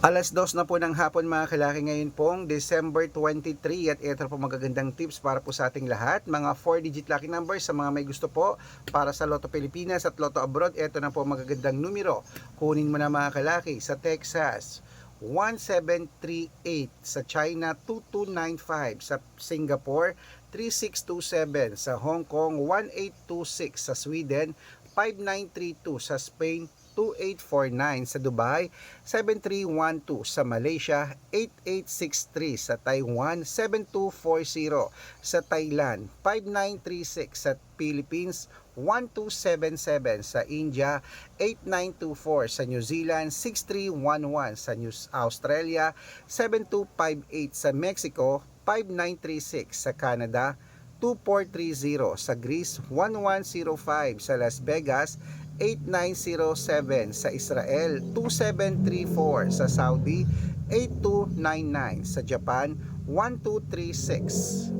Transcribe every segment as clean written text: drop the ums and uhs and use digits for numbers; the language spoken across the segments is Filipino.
Alas 2 na po ng hapon mga kalaki, ngayon pong December 23, at ito po magagandang tips para po sa ating lahat. Mga 4-digit lucky numbers sa mga may gusto po para sa Lotto Pilipinas at Lotto Abroad. Ito na po magagandang numero. Kunin mo na mga kalaki. Sa Texas, 1738. Sa China, 2295. Sa Singapore, 3627. Sa Hong Kong, 1826. Sa Sweden, 5932. Sa Spain, 2849. Sa Dubai, 7312. Sa Malaysia, 8863. Sa Taiwan, 7240. Sa Thailand, 5936. Sa Philippines, 1277. Sa India, 8924. Sa New Zealand, 6311. Sa Australia, 7258. Sa Mexico, 5936. Sa Canada, 2430. Sa Greece, 1105. Sa Las Vegas, 8907. Sa Israel, 2734. Sa Saudi, 8299. Sa Japan, 1236.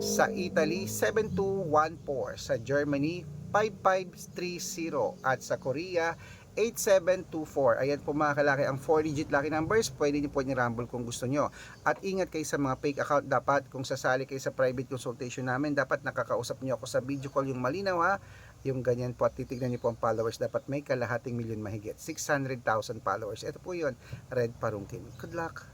Sa Italy, 7214. Sa Germany, 5530. At sa Korea, 8724. Ayan po mga kalaki ang 4-digit lucky numbers. Pwede niyo po ni-rumble kung gusto nyo. At ingat kayo sa mga fake account. Dapat kung sasali kayo sa private consultation namin, dapat nakakausap niyo ako sa video call, yung malinaw ha. Yung ganyan po, at titignan niyo po ang followers. Dapat may kalahating milyon mahigit. 600,000 followers. Ito po yun, Red Parungkin. Good luck!